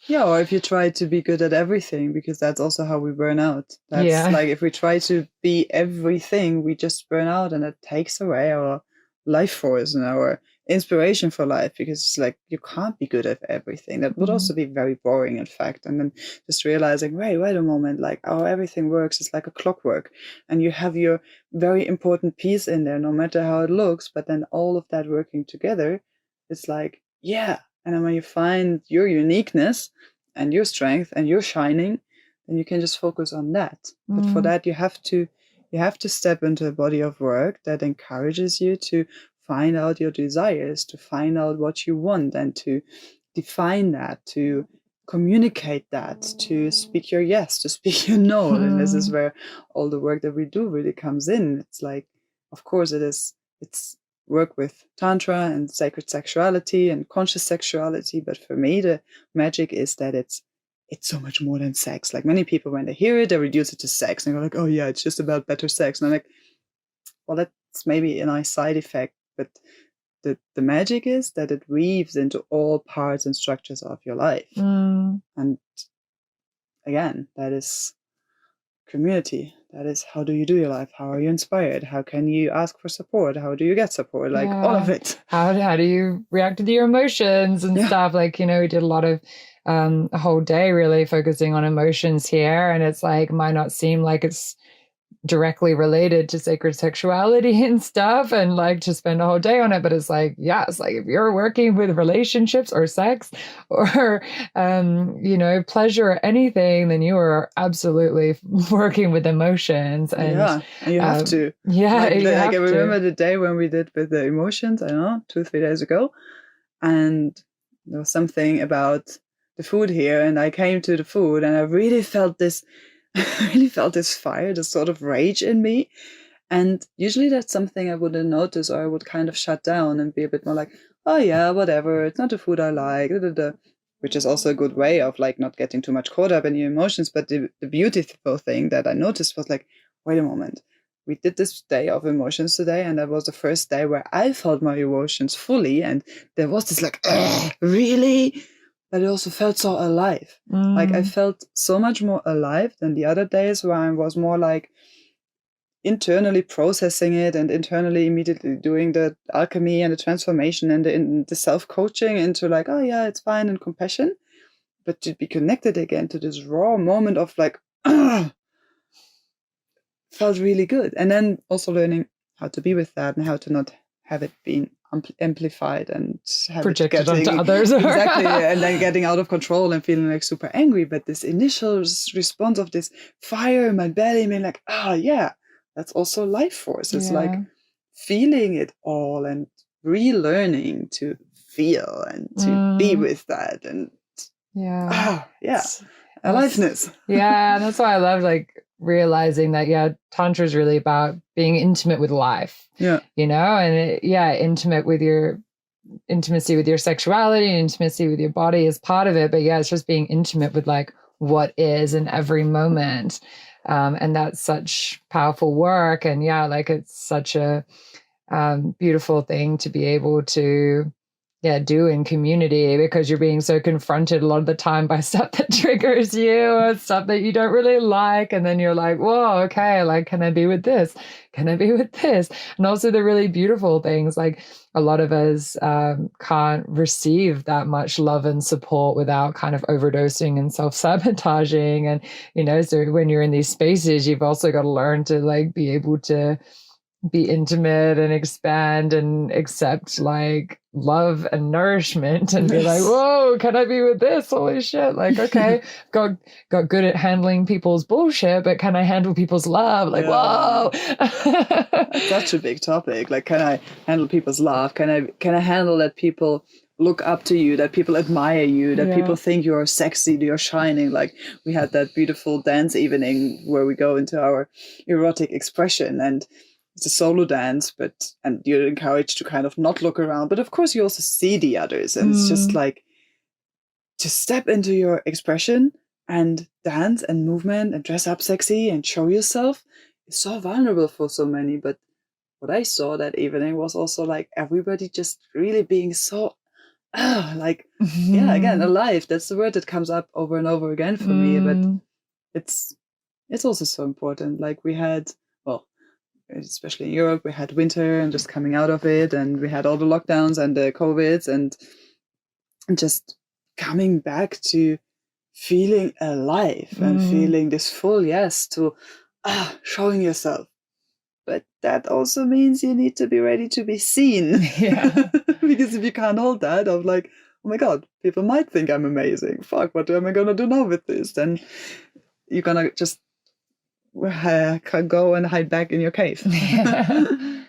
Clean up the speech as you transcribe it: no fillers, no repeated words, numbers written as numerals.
Yeah, or if you try to be good at everything, because that's also how we burn out. That's Yeah. like if we try to be everything, we just burn out and it takes away our life force and our inspiration for life because it's like you can't be good at everything. That would Mm. also be very boring, in fact. And then just realizing, wait a moment, like how everything works is like a clockwork. And you have your very important piece in there, no matter how it looks, but then all of that working together, it's like, yeah. And then when you find your uniqueness, and your strength and your shining, then you can just focus on that. But for Mm. that you have to step into a body of work that encourages you to find out your desires, to find out what you want and to define that, to communicate that, to speak your yes, to speak your no. And this is Mm. where all the work that we do really comes in. It's like, of course it's work with tantra and sacred sexuality and conscious sexuality, but for me the magic is that it's so much more than sex. Like many people, when they hear it, they reduce it to sex and they're like, oh yeah, it's just about better sex. And I'm like, well, that's maybe a nice side effect, but the magic is that it weaves into all parts and structures of your life. Mm. And again, that is community. That is, how do you do your life? How are you inspired? How can you ask for support? How do you get support? Like all of Yeah. it. How do you react to your emotions and Yeah. stuff? Like, we did a lot of a whole day really focusing on emotions here. And it's like might not seem like it's directly related to sacred sexuality and stuff and like to spend a whole day on it, but it's like, yeah, it's like if you're working with relationships or sex or pleasure or anything, then you are absolutely working with emotions. And Yeah, and you have to. yeah, Like, you like I have to. remember the day when we did with the emotions, I don't know, 2, 3 days ago, and there was something about the food here, and I came to the food, and I really felt this, I really felt this fire, this sort of rage in me. And usually that's something I wouldn't notice, or I would kind of shut down and be a bit more like, oh yeah, whatever, it's not the food I like, da, da, da. Which is also a good way of like not getting too much caught up in your emotions. But the beautiful thing that I noticed was like, wait a moment, we did this day of emotions today, and that was the first day where I felt my emotions fully, and there was this like, really? But it also felt so alive. Like I Mm, felt so much more alive than the other days where I was more like internally processing it and internally immediately doing the alchemy and the transformation and the self-coaching into like, oh yeah, it's fine, and compassion. But to be connected again to this raw moment of like, felt really good. And then also learning how to be with that and how to not have it being amplified and have it projected onto getting others. exactly, and then getting out of control and feeling like super angry. But this initial response of this fire in my belly, being like, ah, yeah, that's also life force. It's like Yeah. feeling it all and relearning to feel and to be Mm, with that. And yeah. yeah, That's aliveness. yeah, that's why I love like realizing that yeah, tantra is really about being intimate with life, Yeah. and intimate with your intimacy with your sexuality and intimacy with your body is part of it, but yeah, it's just being intimate with like what is in every moment. And that's such powerful work, and yeah, like it's such a beautiful thing to be able to do in community, because you're being so confronted a lot of the time by stuff that triggers you or stuff that you don't really like, and then you're like, whoa, okay, like can I be with this, can I be with this? And also the really beautiful things, like a lot of us can't receive that much love and support without kind of overdosing and self-sabotaging. And so when you're in these spaces, you've also got to learn to like be able to be intimate and expand and accept like love and nourishment and be like, Yes. whoa, can I be with this? Holy shit. Like, okay, got good at handling people's bullshit, but can I handle people's love? Like, Yeah. whoa. That's such a big topic. Like, can I handle people's love? Can I handle that people look up to you, that people admire you, that Yeah. people think you're sexy, you're shining? Like, we had that beautiful dance evening where we go into our erotic expression, and it's a solo dance, and you're encouraged to kind of not look around, but of course you also see the others, and it's just Mm, like to step into your expression and dance and movement and dress up sexy and show yourself is so vulnerable for so many. But what I saw that evening was also like everybody just really being so like, yeah, again, alive. That's the word that comes up over and over again for me. But it's also so important. Like we had, well, especially in Europe, we had winter and just coming out of it, and we had all the lockdowns and the COVIDs, and just coming back to feeling alive and feeling this full yes to showing yourself. But that also means you need to be ready to be seen. Yeah. Because if you can't hold that of like, oh my God, people might think I'm amazing. Fuck, what am I going to do now with this? Then you're going to just go and hide back in your cave.